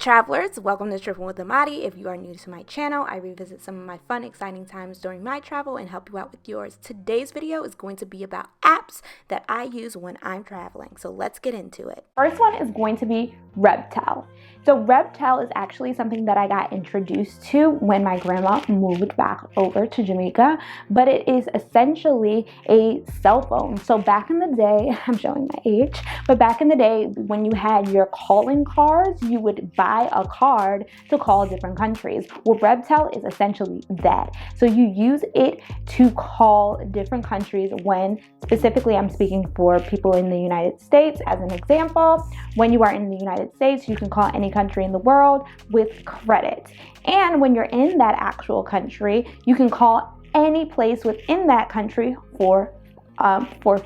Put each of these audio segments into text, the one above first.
travelers, welcome to Tripping with Amadi. If you are new to my channel, I revisit some of my fun, exciting times during my travel and help you out with yours. Today's video is going to be about apps that I use when I'm traveling. So let's get into it. First one is going to be Rebtel. So Rebtel is actually something that I got introduced to when my grandma moved back over to Jamaica, but it is essentially a cell phone. So back in the day, I'm showing my age, but back in the day when you had your calling cards, you would buy a card to call different countries. Well, Rebtel is essentially that. So you use it to call different countries when, specifically I'm speaking for people in the United States as an example. When you are in the United States, you can call any country in the world with credit. And when you're in that actual country, you can call any place within that country for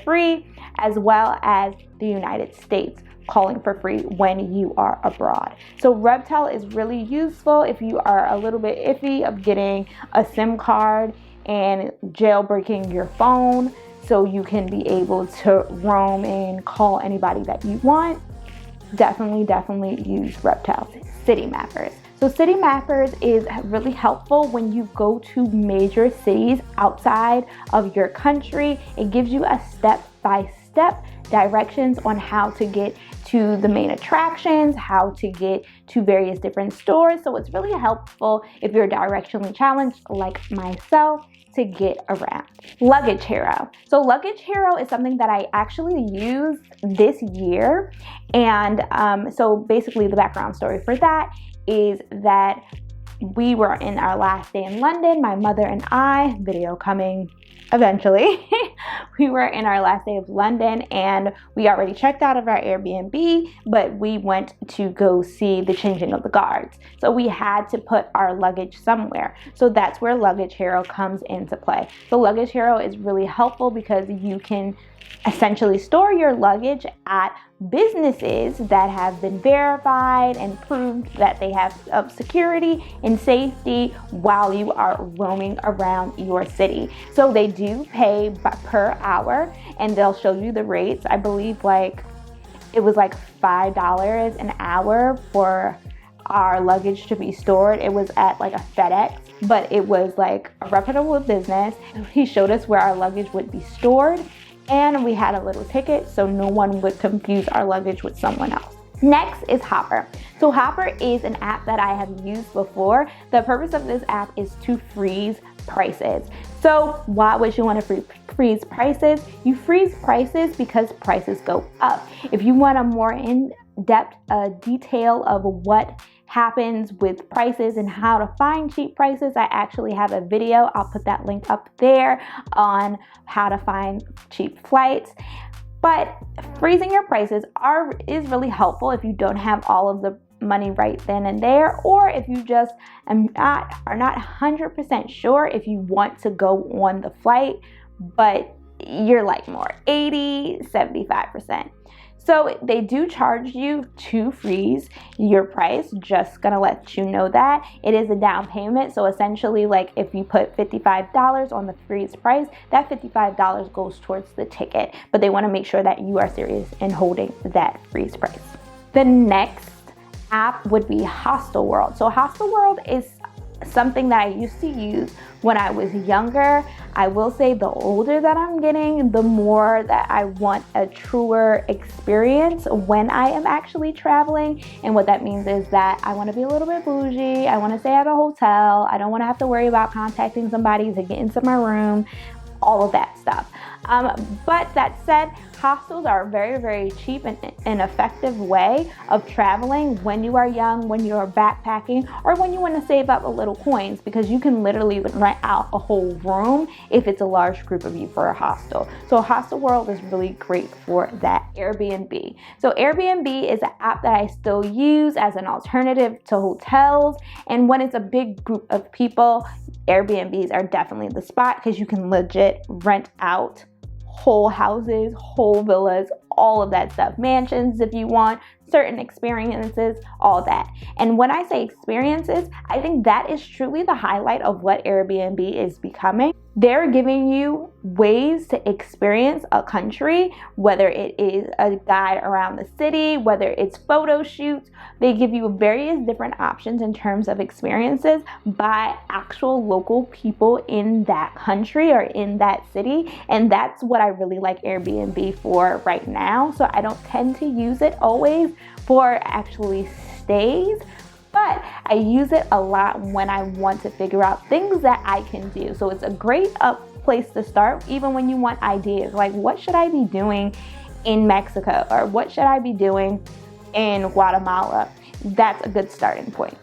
free, as well as the United States calling for free when you are abroad. So Rebtel is really useful if you are a little bit iffy of getting a SIM card and jailbreaking your phone so you can be able to roam and call anybody that you want. Definitely use Rebtel. City-Mappers. So City-Mappers is really helpful when you go to major cities outside of your country. It gives you a step-by-step directions on how to get to the main attractions, how to get to various different stores. So it's really helpful if you're directionally challenged like myself to get around. Luggage Hero. So Luggage Hero is something that I actually used this year. And so basically the background story for that is that we were in our last day in London, my mother and I, video coming eventually. We were in our last day of London and we already checked out of our Airbnb, but we went to go see the changing of the guards. So we had to put our luggage somewhere. So that's where Luggage Hero comes into play. So Luggage Hero is really helpful because you can essentially store your luggage at businesses that have been verified and proved that they have security and safety while you are roaming around your city. So they do pay per hour and they'll show you the rates. I believe it was like $5 an hour for our luggage to be stored. It was at like a FedEx, but it was like a reputable business. He showed us where our luggage would be stored. And we had a little ticket so no one would confuse our luggage with someone else. Next is Hopper. So Hopper is an app that I have used before. The purpose of this app is to freeze prices. So why would you want to freeze prices? You freeze prices because prices go up. If you want a more in-depth detail of what happens with prices and how to find cheap prices, I actually have a video. I'll put that link up there on how to find cheap flights. But freezing your prices is really helpful if you don't have all of the money right then and there, or if you just are not 100% sure if you want to go on the flight, but you're like more 80, 75%. So they do charge you to freeze your price. Just gonna let you know that. It is a down payment. So essentially, like if you put $55 on the freeze price, that $55 goes towards the ticket. But they wanna make sure that you are serious in holding that freeze price. The next app would be Hostelworld. So Hostelworld is something that I used to use when I was younger. I will say the older that I'm getting, the more that I want a truer experience when I am actually traveling. And what that means is that I want to be a little bit bougie. I want to stay at a hotel. I don't want to have to worry about contacting somebody to get into my room, all of that stuff. But that said, hostels are a very cheap and effective way of traveling when you are young, when you are backpacking, or when you want to save up a little coins, because you can literally rent out a whole room if it's a large group of you for a hostel. So Hostelworld is really great for that. Airbnb. So Airbnb is an app that I still use as an alternative to hotels. And when it's a big group of people, Airbnbs are definitely the spot because you can legit rent out whole houses, whole villas, all of that stuff. Mansions if you want, certain experiences, all that. And when I say experiences, I think that is truly the highlight of what Airbnb is becoming. They're giving you ways to experience a country, whether it is a guide around the city, whether it's photo shoots. They give you various different options in terms of experiences by actual local people in that country or in that city. And that's what I really like Airbnb for right now. So I don't tend to use it always for actually stays, but I use it a lot when I want to figure out things that I can do. So it's a great place to start, even when you want ideas, like what should I be doing in Mexico, or what should I be doing in Guatemala? That's a good starting point.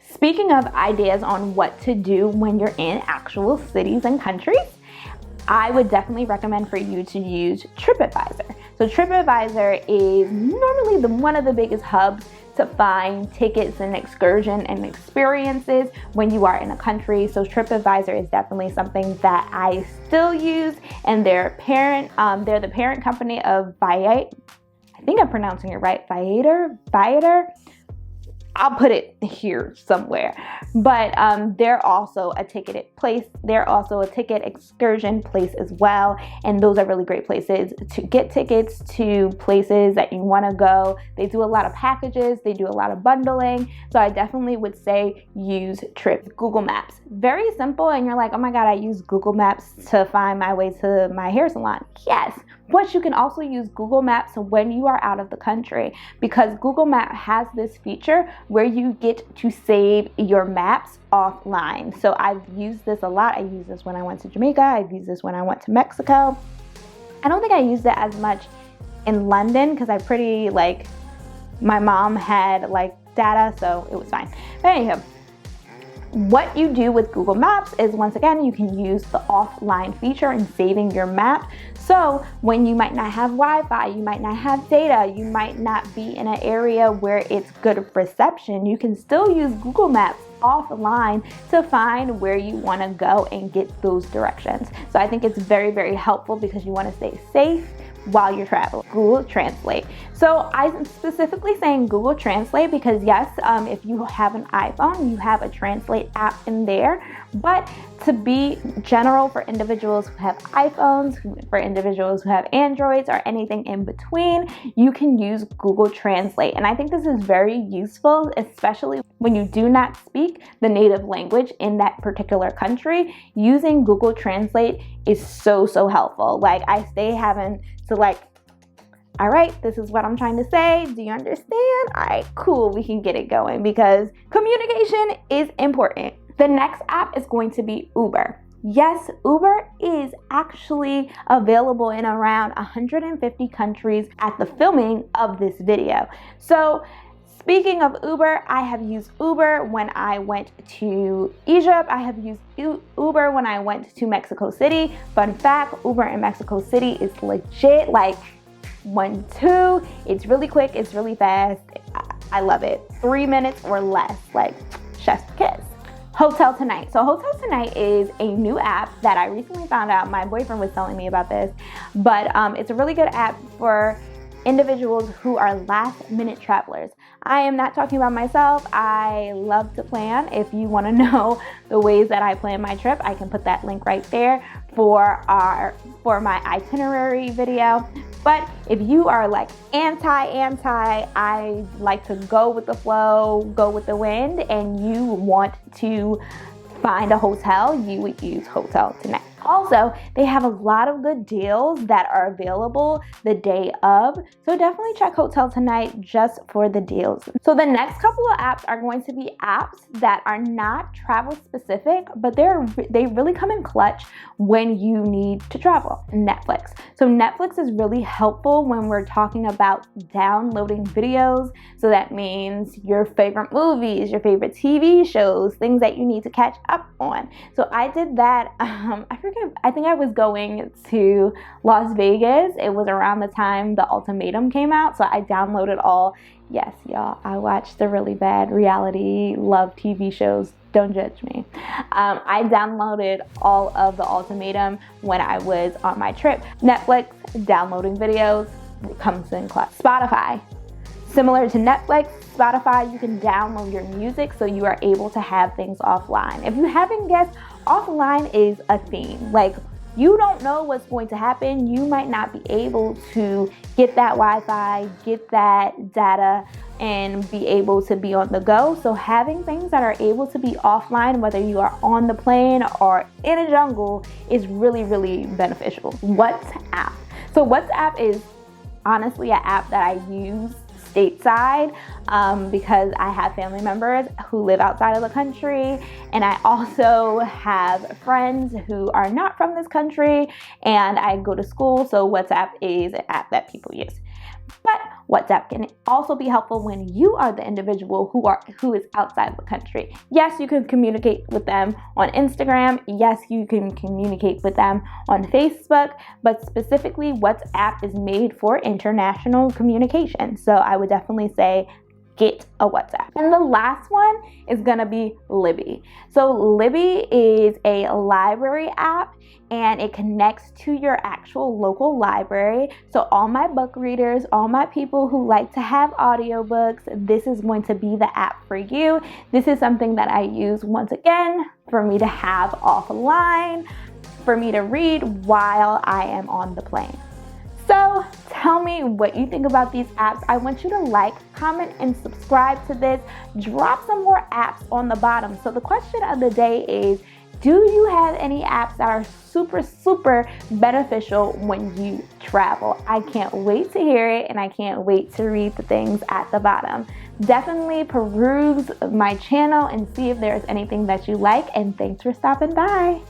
Speaking of ideas on what to do when you're in actual cities and countries, I would definitely recommend for you to use TripAdvisor. So TripAdvisor is normally one of the biggest hubs to find tickets and excursion and experiences when you are in a country. So TripAdvisor is definitely something that I still use, and they're the parent company of Viator. I think I'm pronouncing it right, Viator. I'll put it here somewhere. But they're also a ticketed place. They're also a ticket excursion place as well. And those are really great places to get tickets to places that you want to go. They do a lot of packages. They do a lot of bundling. So I definitely would say use Google Maps. Very simple. And you're like, oh my God, I use Google Maps to find my way to my hair salon. Yes. But you can also use Google Maps when you are out of the country, because Google Maps has this feature where you get to save your maps offline. So I've used this a lot. I used this when I went to Jamaica. I've used this when I went to Mexico. I don't think I used it as much in London because my mom had data, so it was fine. But anyhow, what you do with Google Maps is, once again, you can use the offline feature in saving your map. So when you might not have Wi-Fi, you might not have data, you might not be in an area where it's good reception, you can still use Google Maps offline to find where you want to go and get those directions. So I think it's very, very helpful because you want to stay safe while you're traveling. Google Translate. So I'm specifically saying Google Translate because yes, if you have an iPhone, you have a Translate app in there, but to be general for individuals who have iPhones, for individuals who have Androids or anything in between, you can use Google Translate. And I think this is very useful, especially when you do not speak the native language in that particular country. Using Google Translate is so helpful. I stay having to all right, this is what I'm trying to say. Do you understand? All right, cool. We can get it going because communication is important. The next app is going to be Uber. Yes, Uber is actually available in around 150 countries at the filming of this video. So speaking of Uber, I have used Uber when I went to Egypt. I have used Uber when I went to Mexico City. Fun fact, Uber in Mexico City is legit, 1-2. It's really quick, it's really fast. I love it. 3 minutes or less, chef's kiss. Hotel Tonight. So Hotel Tonight is a new app that I recently found out. My boyfriend was telling me about this, but it's a really good app for individuals who are last minute travelers. I am not talking about myself. I love to plan. If you want to know the ways that I plan my trip, I can put that link right there for my itinerary video. But if you are anti, I like to go with the flow, go with the wind, and you want to find a hotel, you would use Hotel Tonight. Also, they have a lot of good deals that are available the day of. So definitely check Hotel Tonight just for the deals. So the next couple of apps are going to be apps that are not travel specific, but they really come in clutch when you need to travel. Netflix. So Netflix is really helpful when we're talking about downloading videos. So that means your favorite movies, your favorite TV shows, things that you need to catch up on. So I did that. I think I was going to Las Vegas. It was around the time The Ultimatum came out. So I downloaded all. Yes, y'all, I watched the really bad reality love TV shows. Don't judge me. I downloaded all of The Ultimatum when I was on my trip. Netflix, downloading videos, comes in clutch. Spotify. Similar to Netflix, Spotify, you can download your music so you are able to have things offline. If you haven't guessed offline is a theme. Like, you don't know what's going to happen. You might not be able to get that Wi-Fi, get that data, and be able to be on the go. So having things that are able to be offline, whether you are on the plane or in a jungle, is really, really beneficial. WhatsApp. So WhatsApp is honestly an app that I use stateside because I have family members who live outside of the country, and I also have friends who are not from this country, and I go to school, so WhatsApp is an app that people use. But WhatsApp can also be helpful when you are the individual who is outside the country. Yes, you can communicate with them on Instagram. Yes, you can communicate with them on Facebook, but specifically WhatsApp is made for international communication. So I would definitely say get a WhatsApp. And the last one is gonna be Libby. So Libby is a library app, and it connects to your actual local library. So all my book readers, all my people who like to have audiobooks, this is going to be the app for you. This is something that I use, once again, for me to have offline, for me to read while I am on the plane. So tell me what you think about these apps. I want you to like, comment, and subscribe to this. Drop some more apps on the bottom. So the question of the day is, do you have any apps that are super, super beneficial when you travel? I can't wait to hear it, and I can't wait to read the things at the bottom. Definitely peruse my channel and see if there's anything that you like, and thanks for stopping by.